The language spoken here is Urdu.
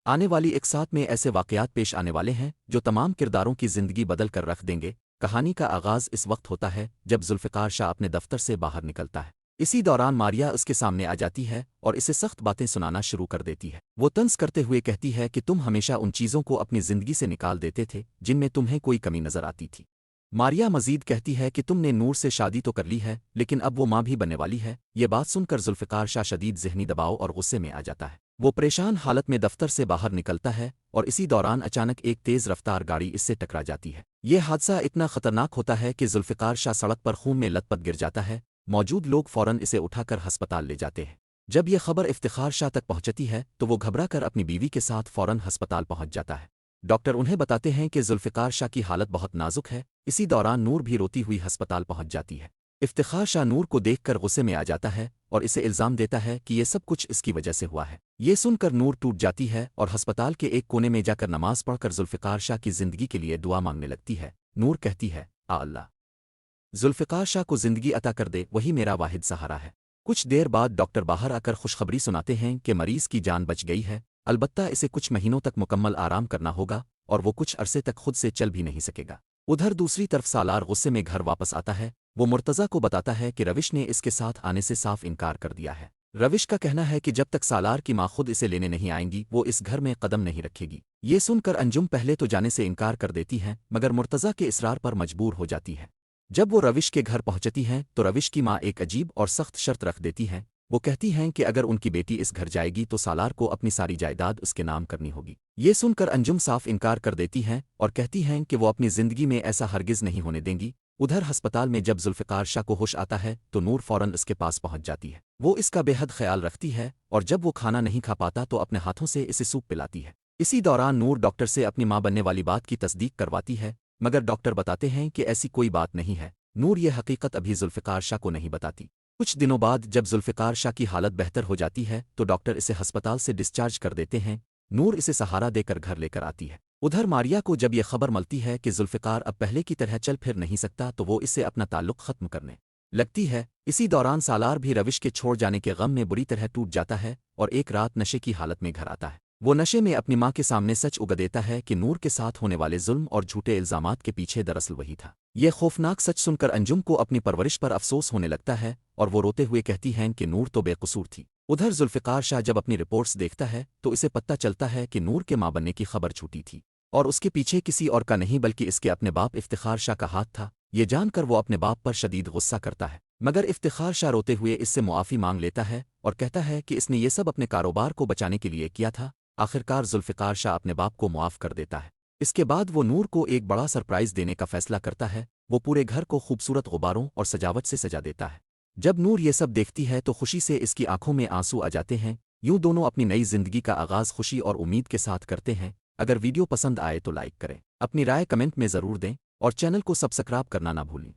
آنے والی ایک ساتھ میں ایسے واقعات پیش آنے والے ہیں جو تمام کرداروں کی زندگی بدل کر رکھ دیں گے۔ کہانی کا آغاز اس وقت ہوتا ہے جب ذوالفقار شاہ اپنے دفتر سے باہر نکلتا ہے۔ اسی دوران ماریا اس کے سامنے آ جاتی ہے اور اسے سخت باتیں سنانا شروع کر دیتی ہے۔ وہ طنز کرتے ہوئے کہتی ہے کہ تم ہمیشہ ان چیزوں کو اپنی زندگی سے نکال دیتے تھے جن میں تمہیں کوئی کمی نظر آتی تھی۔ ماریا مزید کہتی ہے کہ تم نے نور سے شادی تو کر لی ہے لیکن اب وہ ماں بھی بننے والی ہے۔ یہ بات سن کر ذوالفقار شاہ شدید ذہنی دباؤ اور غصے میں آ جاتا ہے۔ وہ پریشان حالت میں دفتر سے باہر نکلتا ہے اور اسی دوران اچانک ایک تیز رفتار گاڑی اس سے ٹکرا جاتی ہے۔ یہ حادثہ اتنا خطرناک ہوتا ہے کہ ذوالفقار شاہ سڑک پر خون میں لت پت گر جاتا ہے۔ موجود لوگ فوراً اسے اٹھا کر ہسپتال لے جاتے ہیں۔ جب یہ خبر افتخار شاہ تک پہنچتی ہے تو وہ گھبرا کر اپنی بیوی کے ساتھ فوراً ہسپتال پہنچ جاتا ہے۔ ڈاکٹر انہیں بتاتے ہیں کہ ذوالفقار شاہ کی حالت بہت نازک ہے۔ اسی دوران نور بھی روتی ہوئی ہسپتال پہنچ جاتی ہے۔ افتخار شاہ نور کو دیکھ کر غصے میں آ جاتا ہے اور اسے الزام دیتا ہے کہ یہ سب کچھ اس کی وجہ سے ہوا ہے۔ یہ سن کر نور ٹوٹ جاتی ہے اور ہسپتال کے ایک کونے میں جا کر نماز پڑھ کر ذوالفقار شاہ کی زندگی کے لیے دعا مانگنے لگتی ہے۔ نور کہتی ہے، اللہ ذوالفقار شاہ کو زندگی عطا کر دے، وہی میرا واحد سہارا ہے۔ کچھ دیر بعد ڈاکٹر باہر آ کر خوشخبری سناتے ہیں کہ مریض کی جان بچ گئی ہے، البتہ اسے کچھ مہینوں تک مکمل آرام کرنا ہوگا اور وہ کچھ عرصے تک خود سے چل بھی نہیں سکے گا۔ ادھر دوسری طرف سالار غصے میں گھر واپس آتا ہے۔ وہ مرتضی کو بتاتا ہے کہ روش نے اس کے ساتھ آنے سے صاف انکار کر دیا ہے۔ روش کا کہنا ہے کہ جب تک سالار کی ماں خود اسے لینے نہیں آئیں گی وہ اس گھر میں قدم نہیں رکھے گی۔ یہ سن کر انجم پہلے تو جانے سے انکار کر دیتی ہے مگر مرتضی کے اصرار پر مجبور ہو جاتی ہے۔ جب وہ روش کے گھر پہنچتی ہیں تو روش کی ماں ایک عجیب اور سخت شرط رکھ دیتی ہیں۔ وہ کہتی ہیں کہ اگر ان کی بیٹی اس گھر جائے گی تو سالار کو اپنی ساری جائیداد اس کے نام کرنی ہوگی۔ یہ سن کر انجم صاف انکار کر دیتی ہیں اور کہتی ہیں کہ وہ اپنی زندگی میں ایسا ہرگز نہیں ہونے دیں گی۔ ادھر ہسپتال میں جب ذوالفقار شاہ کو ہوش آتا ہے تو نور فوراً اس کے پاس پہنچ جاتی ہے۔ وہ اس کا بے حد خیال رکھتی ہے اور جب وہ کھانا نہیں کھا پاتا تو اپنے ہاتھوں سے اسے سوپ پلاتی ہے۔ اسی دوران نور ڈاکٹر سے اپنی ماں بننے والی بات کی تصدیق کرواتی ہے مگر ڈاکٹر بتاتے ہیں کہ ایسی کوئی بات نہیں ہے۔ نور یہ حقیقت ابھی ذوالفقار شاہ کو نہیں بتاتی۔ کچھ دنوں بعد جب ذوالفقار شاہ کی حالت بہتر ہو جاتی ہے تو ڈاکٹر اسے ہسپتال سے ڈسچارج کر دیتے ہیں۔ نور اسے سہارا دے کر گھر لے کر آتی ہے۔ ادھر ماریا کو جب یہ خبر ملتی ہے کہ ذوالفقار اب پہلے کی طرح چل پھر نہیں سکتا تو وہ اس سے اپنا تعلق ختم کرنے لگتی ہے۔ اسی دوران سالار بھی روش کے چھوڑ جانے کے غم میں بری طرح ٹوٹ جاتا ہے اور ایک رات نشے کی حالت میں گھر آتا ہے۔ وہ نشے میں اپنی ماں کے سامنے سچ اگا دیتا ہے کہ نور کے ساتھ ہونے والے ظلم اور جھوٹے الزامات کے پیچھے دراصل وہی تھا۔ یہ خوفناک سچ سن کر انجم کو اپنی پرورش پر افسوس ہونے لگتا ہے اور وہ روتے ہوئے کہتی ہیں کہ نور تو بے قصور تھی۔ ادھر ذوالفقار شاہ جب اپنی رپورٹس دیکھتا ہے تو اسے پتہ چلتا ہے کہ نور کے ماں بننے کی خبر جھوٹی تھی اور اس کے پیچھے کسی اور کا نہیں بلکہ اس کے اپنے باپ افتخار شاہ کا ہاتھ تھا۔ یہ جان کر وہ اپنے باپ پر شدید غصہ کرتا ہے مگر افتخار شاہ روتے ہوئے اس سے معافی مانگ لیتا ہے اور کہتا ہے کہ اس نے یہ سب اپنے کاروبار کو بچانے کے لیے کیا تھا۔ آخرکار ذوالفقار شاہ اپنے باپ کو معاف کر دیتا ہے۔ اس کے بعد وہ نور کو ایک بڑا سرپرائز دینے کا فیصلہ کرتا ہے۔ وہ پورے گھر کو خوبصورت غباروں اور سجاوٹ سے سجا دیتا ہے۔ جب نور یہ سب دیکھتی ہے تو خوشی سے اس کی آنکھوں میں آنسو آ جاتے ہیں۔ یوں دونوں اپنی نئی زندگی کا آغاز خوشی اور امید کے ساتھ کرتے ہیں۔ اگر ویڈیو پسند آئے تو لائک کریں، اپنی رائے کمنٹ میں ضرور دیں اور چینل کو سبسکرائب کرنا نہ بھولیں۔